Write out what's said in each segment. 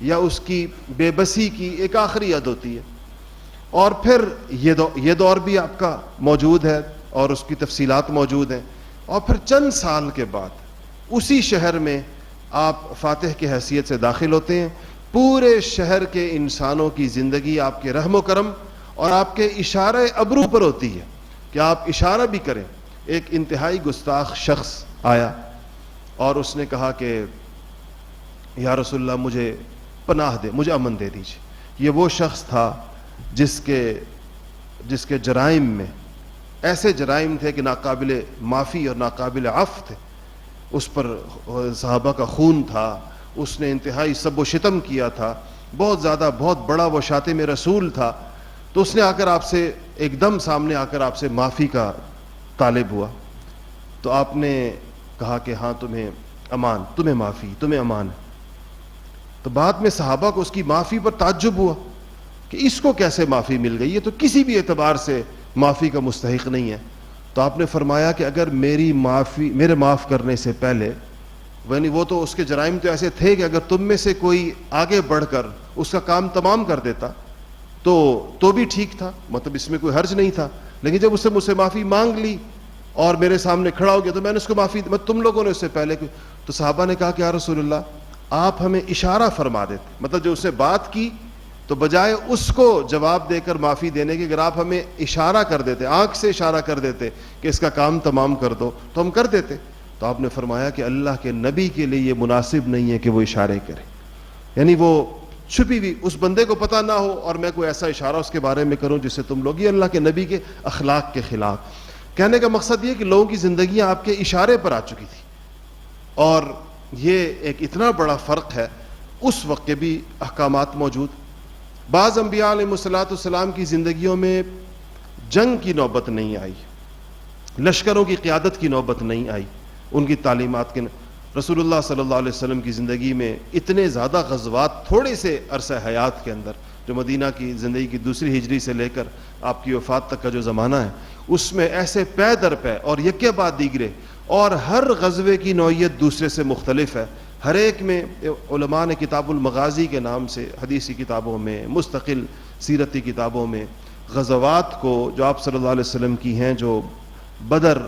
یا اس کی بے بسی کی ایک آخری حد ہوتی ہے. اور پھر یہ دور بھی آپ کا موجود ہے اور اس کی تفصیلات موجود ہیں. اور پھر چند سال کے بعد اسی شہر میں آپ فاتح کی حیثیت سے داخل ہوتے ہیں. پورے شہر کے انسانوں کی زندگی آپ کے رحم و کرم اور آپ کے اشارہ ابرو پر ہوتی ہے کہ آپ اشارہ بھی کریں. ایک انتہائی گستاخ شخص آیا اور اس نے کہا کہ یا رسول اللہ مجھے پناہ دے، مجھے امن دے دیجیے. یہ وہ شخص تھا جس کے جرائم میں ایسے جرائم تھے کہ ناقابل معافی اور ناقابل عفو تھے. اس پر صحابہ کا خون تھا، اس نے انتہائی سب و شتم کیا تھا، بہت زیادہ، بہت بڑا وہ شاتم رسول تھا. تو اس نے آ کر آپ سے ایک دم سامنے آ کر آپ سے معافی کا طالب ہوا. تو آپ نے کہا کہ ہاں تمہیں امان، تمہیں معافی، تمہیں امان ہے. تو بعد میں صحابہ کو اس کی معافی پر تعجب ہوا کہ اس کو کیسے معافی مل گئی، یہ تو کسی بھی اعتبار سے معافی کا مستحق نہیں ہے. تو آپ نے فرمایا کہ اگر میرے معاف کرنے سے پہلے، یعنی وہ تو اس کے جرائم تو ایسے تھے کہ اگر تم میں سے کوئی آگے بڑھ کر اس کا کام تمام کر دیتا تو بھی ٹھیک تھا، مطلب اس میں کوئی حرج نہیں تھا. لیکن جب اس سے مجھ سے معافی مانگ لی اور میرے سامنے کھڑا ہو گیا تو میں نے اس کو معافی دی. تم لوگوں نے اس سے پہلے. تو صحابہ نے کہا کہ یا رسول اللہ آپ ہمیں اشارہ فرما دیتے، مطلب جو اس نے بات کی تو بجائے اس کو جواب دے کر معافی دینے کے، اگر آپ ہمیں اشارہ کر دیتے، آنکھ سے اشارہ کر دیتے کہ اس کا کام تمام کر دو تو ہم کر دیتے. تو آپ نے فرمایا کہ اللہ کے نبی کے لیے یہ مناسب نہیں ہے کہ وہ اشارے کرے، یعنی وہ چھپی ہوئی اس بندے کو پتہ نہ ہو اور میں کوئی ایسا اشارہ اس کے بارے میں کروں جس سے تم لوگ، یہ اللہ کے نبی کے اخلاق کے خلاف. کہنے کا مقصد یہ کہ لوگوں کی زندگیاں آپ کے اشارے پر آ چکی تھی. اور یہ ایک اتنا بڑا فرق ہے. اس وقت کے بھی احکامات موجود. بعض انبیاء علیہ السلام کی زندگیوں میں جنگ کی نوبت نہیں آئی، لشکروں کی قیادت کی نوبت نہیں آئی. ان کی تعلیمات کے رسول اللہ صلی اللہ علیہ وسلم کی زندگی میں اتنے زیادہ غزوات تھوڑے سے عرصہ حیات کے اندر، جو مدینہ کی زندگی کی دوسری ہجری سے لے کر آپ کی وفات تک کا جو زمانہ ہے، اس میں ایسے پے در پے اور یکے بعد دیگرے، اور ہر غزوے کی نوعیت دوسرے سے مختلف ہے. ہر ایک میں علماء نے کتاب المغازی کے نام سے حدیثی کتابوں میں، مستقل سیرتی کتابوں میں غزوات کو جو آپ صلی اللہ علیہ وسلم کی ہیں، جو بدر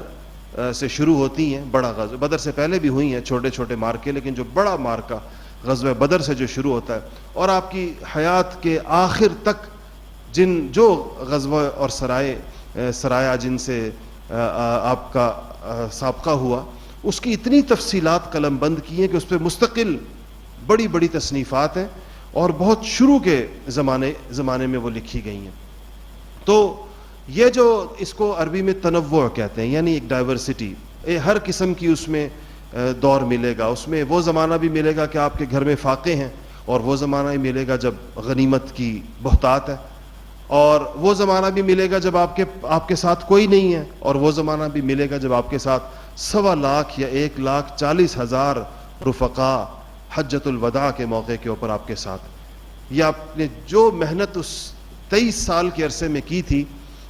سے شروع ہوتی ہیں، بڑا غزوہ بدر سے پہلے بھی ہوئی ہیں چھوٹے چھوٹے مارکے، لیکن جو بڑا مارکا غزوہ بدر سے جو شروع ہوتا ہے اور آپ کی حیات کے آخر تک جو غزوہ اور سرایا جن سے آپ کا سابقہ ہوا، اس کی اتنی تفصیلات قلم بند کی ہیں کہ اس پہ مستقل بڑی بڑی تصنیفات ہیں اور بہت شروع کے زمانے میں وہ لکھی گئی ہیں. تو یہ جو اس کو عربی میں تنوع کہتے ہیں، یعنی ایک ڈائیورسٹی، ہر قسم کی اس میں دور ملے گا. اس میں وہ زمانہ بھی ملے گا کہ آپ کے گھر میں فاقے ہیں، اور وہ زمانہ بھی ملے گا جب غنیمت کی بہتات ہے، اور وہ زمانہ بھی ملے گا جب آپ کے ساتھ کوئی نہیں ہے، اور وہ زمانہ بھی ملے گا جب آپ کے ساتھ 1.25 لاکھ یا 1,40,000 رفقا حجۃ الوداع کے موقع کے اوپر آپ کے ساتھ. یہ آپ نے جو محنت اس 23 سال کے عرصے میں کی تھی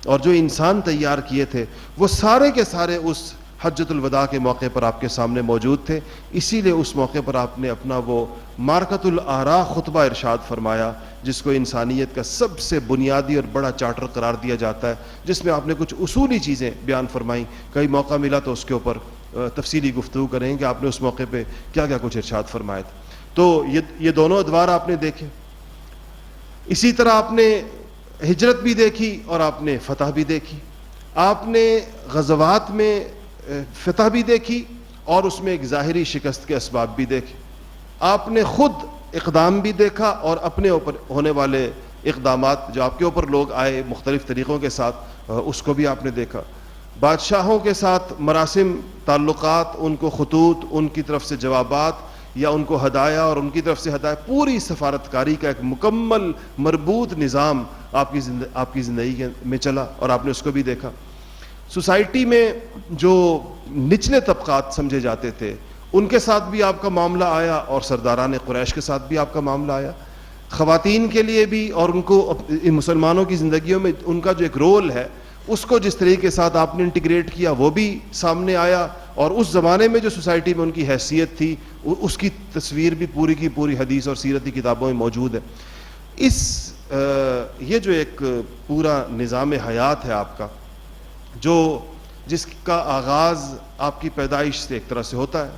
اور جو انسان تیار کیے تھے، وہ سارے کے سارے اس حجۃ الوداع کے موقع پر آپ کے سامنے موجود تھے. اسی لیے اس موقع پر آپ نے اپنا وہ مارکۃ الآراء خطبہ ارشاد فرمایا، جس کو انسانیت کا سب سے بنیادی اور بڑا چارٹر قرار دیا جاتا ہے، جس میں آپ نے کچھ اصولی چیزیں بیان فرمائیں. کئی موقع ملا تو اس کے اوپر تفصیلی گفتگو کریں کہ آپ نے اس موقع پہ کیا کیا کچھ ارشاد فرمائے تھے. تو یہ دونوں ادوار آپ نے دیکھے. اسی طرح آپ نے ہجرت بھی دیکھی اور آپ نے فتح بھی دیکھی. آپ نے غزوات میں فتح بھی دیکھی اور اس میں ایک ظاہری شکست کے اسباب بھی دیکھے. آپ نے خود اقدام بھی دیکھا اور اپنے اوپر ہونے والے اقدامات جو آپ کے اوپر لوگ آئے مختلف طریقوں کے ساتھ، اس کو بھی آپ نے دیکھا. بادشاہوں کے ساتھ مراسم، تعلقات، ان کو خطوط، ان کی طرف سے جوابات یا ان کو ہدایہ اور ان کی طرف سے ہدایہ، پوری سفارتکاری کا ایک مکمل مربوط نظام آپ کی زندگی میں چلا اور آپ نے اس کو بھی دیکھا. سوسائٹی میں جو نچلے طبقات سمجھے جاتے تھے ان کے ساتھ بھی آپ کا معاملہ آیا، اور سرداران قریش کے ساتھ بھی آپ کا معاملہ آیا. خواتین کے لیے بھی، اور ان کو مسلمانوں کی زندگیوں میں ان کا جو ایک رول ہے اس کو جس طریقے کے ساتھ آپ نے انٹیگریٹ کیا وہ بھی سامنے آیا. اور اس زمانے میں جو سوسائٹی میں ان کی حیثیت تھی اس کی تصویر بھی پوری کی پوری حدیث اور سیرت کی کتابوں میں موجود ہے. یہ جو ایک پورا نظام حیات ہے آپ کا، جس کا آغاز آپ کی پیدائش سے ایک طرح سے ہوتا ہے،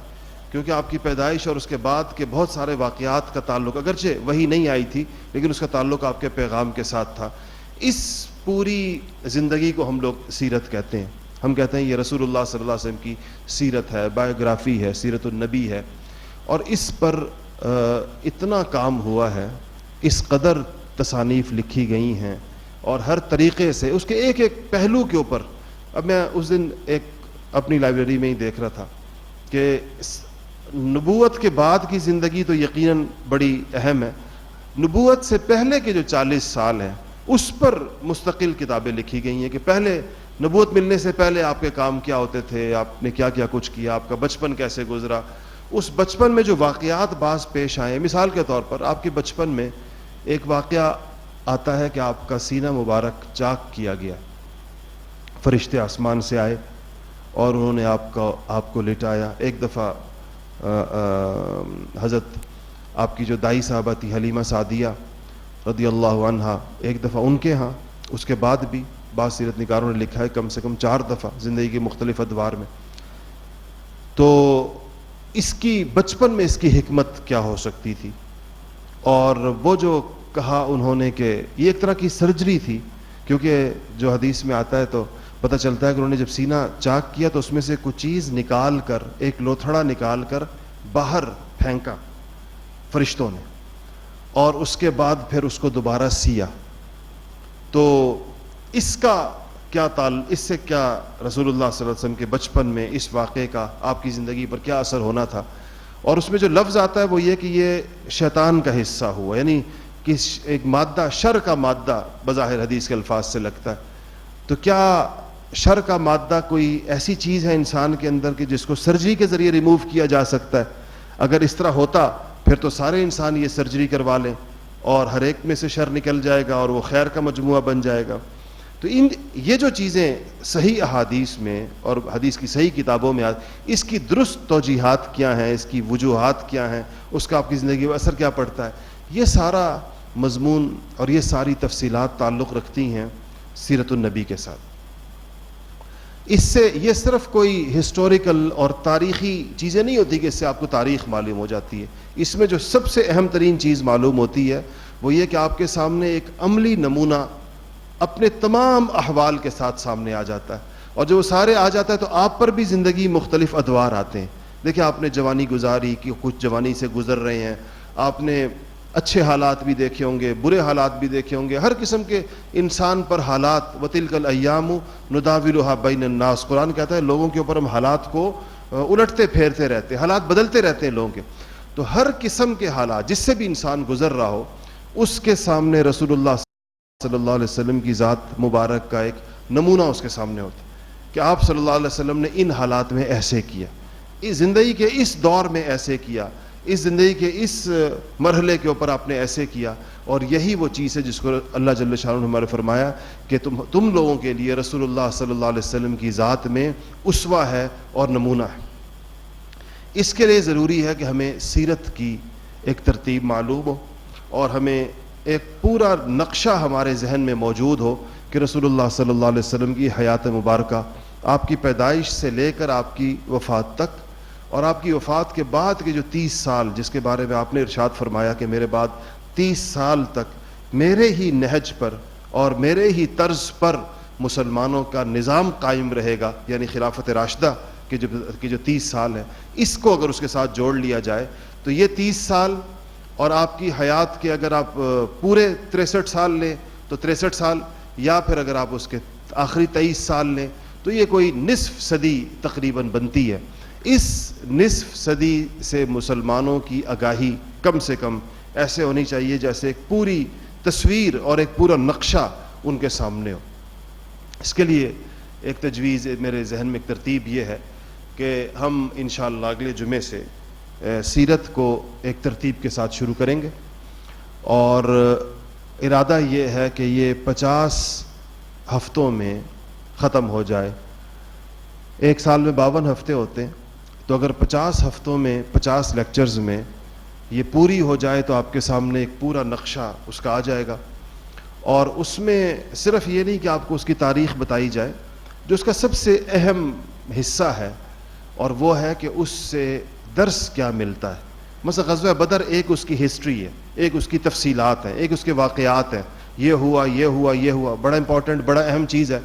کیونکہ آپ کی پیدائش اور اس کے بعد کے بہت سارے واقعات کا تعلق، اگرچہ وہی نہیں آئی تھی لیکن اس کا تعلق آپ کے پیغام کے ساتھ تھا. اس پوری زندگی کو ہم لوگ سیرت کہتے ہیں. ہم کہتے ہیں یہ رسول اللہ صلی اللہ علیہ وسلم کی سیرت ہے، بایوگرافی ہے، سیرت النبی ہے، اور اس پر اتنا کام ہوا ہے، اس قدر تصانیف لکھی گئی ہیں، اور ہر طریقے سے اس کے ایک ایک پہلو کے اوپر. اب میں اس دن ایک اپنی لائبریری میں ہی دیکھ رہا تھا کہ نبوت کے بعد کی زندگی تو یقیناً بڑی اہم ہے، نبوت سے پہلے کے جو 40 سال ہیں اس پر مستقل کتابیں لکھی گئی ہیں کہ پہلے نبوت ملنے سے پہلے آپ کے کام کیا ہوتے تھے، آپ نے کیا کیا کچھ کیا، آپ کا بچپن کیسے گزرا، اس بچپن میں جو واقعات بعض پیش آئے. مثال کے طور پر آپ کے بچپن میں ایک واقعہ آتا ہے کہ آپ کا سینہ مبارک چاک کیا گیا، فرشتے آسمان سے آئے اور انہوں نے آپ کو لٹایا. ایک دفعہ حضرت آپ کی جو دائی صاحبہ تھی حلیمہ سعدیہ رضی اللہ عنہا، ایک دفعہ ان کے ہاں، اس کے بعد بھی بعض سیرت نگاروں نے لکھا ہے کم سے کم 4 دفعہ زندگی کے مختلف ادوار میں. تو اس کی بچپن میں اس کی حکمت کیا ہو سکتی تھی، اور وہ جو کہا انہوں نے کہ یہ ایک طرح کی سرجری تھی، کیونکہ جو حدیث میں آتا ہے تو پتہ چلتا ہے کہ انہوں نے جب سینہ چاک کیا تو اس میں سے کچھ چیز نکال کر، ایک لوتھڑا نکال کر باہر پھینکا فرشتوں نے، اور اس کے بعد پھر اس کو دوبارہ سیا. تو اس کا کیا اس سے کیا رسول اللہ صلی اللہ علیہ وسلم کے بچپن میں اس واقعے کا آپ کی زندگی پر کیا اثر ہونا تھا. اور اس میں جو لفظ آتا ہے وہ یہ کہ یہ شیطان کا حصہ ہوا، یعنی کہ ایک مادہ، شر کا مادہ بظاہر حدیث کے الفاظ سے لگتا ہے. تو کیا شر کا مادہ کوئی ایسی چیز ہے انسان کے اندر کہ جس کو سرجری کے ذریعے ریموو کیا جا سکتا ہے؟ اگر اس طرح ہوتا پھر تو سارے انسان یہ سرجری کروا لیں اور ہر ایک میں سے شر نکل جائے گا اور وہ خیر کا مجموعہ بن جائے گا. تو یہ جو چیزیں صحیح احادیث میں اور حدیث کی صحیح کتابوں میں اس کی درست توجیحات کیا ہیں، اس کی وجوہات کیا ہیں، اس کا آپ کی زندگی پر اثر کیا پڑتا ہے، یہ سارا مضمون اور یہ ساری تفصیلات تعلق رکھتی ہیں سیرت النبی کے ساتھ. اس سے یہ صرف کوئی ہسٹوریکل اور تاریخی چیزیں نہیں ہوتی کہ اس سے آپ کو تاریخ معلوم ہو جاتی ہے. اس میں جو سب سے اہم ترین چیز معلوم ہوتی ہے وہ یہ کہ آپ کے سامنے ایک عملی نمونہ اپنے تمام احوال کے ساتھ سامنے آ جاتا ہے، اور جب وہ سارے آ جاتا ہے تو آپ پر بھی زندگی مختلف ادوار آتے ہیں. دیکھیں آپ نے جوانی گزاری کہ کچھ جوانی سے گزر رہے ہیں، آپ نے اچھے حالات بھی دیکھے ہوں گے، برے حالات بھی دیکھے ہوں گے، ہر قسم کے انسان پر حالات. وَتِلْكَ الْأَيَّامُ نُدَاوِلُهَا بَيْنَ النَّاسِ، قرآن کہتا ہے لوگوں کے اوپر ہم حالات کو الٹتے پھیرتے رہتے ہیں، حالات بدلتے رہتے ہیں لوگوں کے. تو ہر قسم کے حالات جس سے بھی انسان گزر رہا ہو اس کے سامنے رسول اللہ صلی اللہ علیہ وسلم کی ذات مبارک کا ایک نمونہ اس کے سامنے ہوتا ہے کہ آپ صلی اللہ علیہ وسلم نے ان حالات میں ایسے کیا، اس زندگی کے اس دور میں ایسے کیا، اس زندگی کے اس مرحلے کے اوپر آپ نے ایسے کیا. اور یہی وہ چیز ہے جس کو اللہ جل شانہ نے ہمارے فرمایا کہ تم لوگوں کے لیے رسول اللہ صلی اللہ علیہ وسلم کی ذات میں اسوہ ہے اور نمونہ ہے. اس کے لیے ضروری ہے کہ ہمیں سیرت کی ایک ترتیب معلوم ہو اور ہمیں ایک پورا نقشہ ہمارے ذہن میں موجود ہو کہ رسول اللہ صلی اللہ علیہ وسلم کی حیات مبارکہ آپ کی پیدائش سے لے کر آپ کی وفات تک، اور آپ کی وفات کے بعد کے جو 30 سال جس کے بارے میں آپ نے ارشاد فرمایا کہ میرے بعد 30 سال تک میرے ہی نہج پر اور میرے ہی طرز پر مسلمانوں کا نظام قائم رہے گا، یعنی خلافت راشدہ کے جو 30 سال ہے، اس کو اگر اس کے ساتھ جوڑ لیا جائے تو یہ 30 سال اور آپ کی حیات کے اگر آپ پورے 63 سال لیں تو 63 سال، یا پھر اگر آپ اس کے آخری 23 سال لیں تو یہ کوئی نصف صدی تقریباً بنتی ہے. اس نصف صدی سے مسلمانوں کی آگاہی کم سے کم ایسے ہونی چاہیے جیسے ایک پوری تصویر اور ایک پورا نقشہ ان کے سامنے ہو. اس کے لیے ایک تجویز میرے ذہن میں ایک ترتیب یہ ہے کہ ہم انشاءاللہ اگلے جمعے سے سیرت کو ایک ترتیب کے ساتھ شروع کریں گے، اور ارادہ یہ ہے کہ یہ 50 ہفتوں میں ختم ہو جائے. ایک سال میں 52 ہفتے ہوتے ہیں، تو اگر 50 ہفتوں میں 50 لیکچرز میں یہ پوری ہو جائے تو آپ کے سامنے ایک پورا نقشہ اس کا آ جائے گا. اور اس میں صرف یہ نہیں کہ آپ کو اس کی تاریخ بتائی جائے، جو اس کا سب سے اہم حصہ ہے اور وہ ہے کہ اس سے درس کیا ملتا ہے. مثلا غزوہ بدر ایک اس کی ہسٹری ہے، ایک اس کی تفصیلات ہیں، ایک اس کے واقعات ہیں، یہ ہوا یہ ہوا یہ ہوا، بڑا امپورٹنٹ بڑا اہم چیز ہے.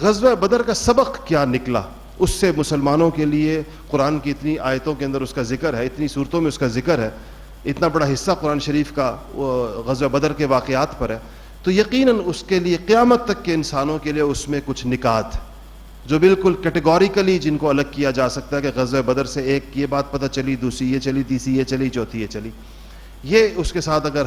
غزوہ بدر کا سبق کیا نکلا، اس سے مسلمانوں کے لیے قرآن کی اتنی آیتوں کے اندر اس کا ذکر ہے، اتنی صورتوں میں اس کا ذکر ہے، اتنا بڑا حصہ قرآن شریف کا غزوہ بدر کے واقعات پر ہے، تو یقیناً اس کے لیے قیامت تک کے انسانوں کے لیے اس میں کچھ نکات جو بالکل کیٹیگوریکلی جن کو الگ کیا جا سکتا ہے کہ غزوہ بدر سے ایک یہ بات پتہ چلی، دوسری یہ چلی، تیسری یہ چلی، چوتھی یہ چلی. یہ اس کے ساتھ اگر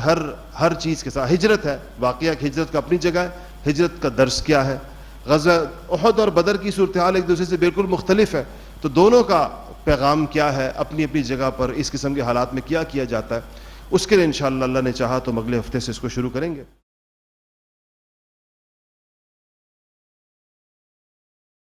ہر چیز کے ساتھ ہجرت ہے، واقعہ کہ ہجرت کا اپنی جگہ ہے، ہجرت کا درس کیا ہے، غزوہ احد اور بدر کی صورتحال ایک دوسرے سے بالکل مختلف ہے، تو دونوں کا پیغام کیا ہے، اپنی اپنی جگہ پر اس قسم کے حالات میں کیا کیا جاتا ہے، اس کے لیے انشاءاللہ اللہ نے چاہا تو ہم اگلے ہفتے سے اس کو شروع کریں گے.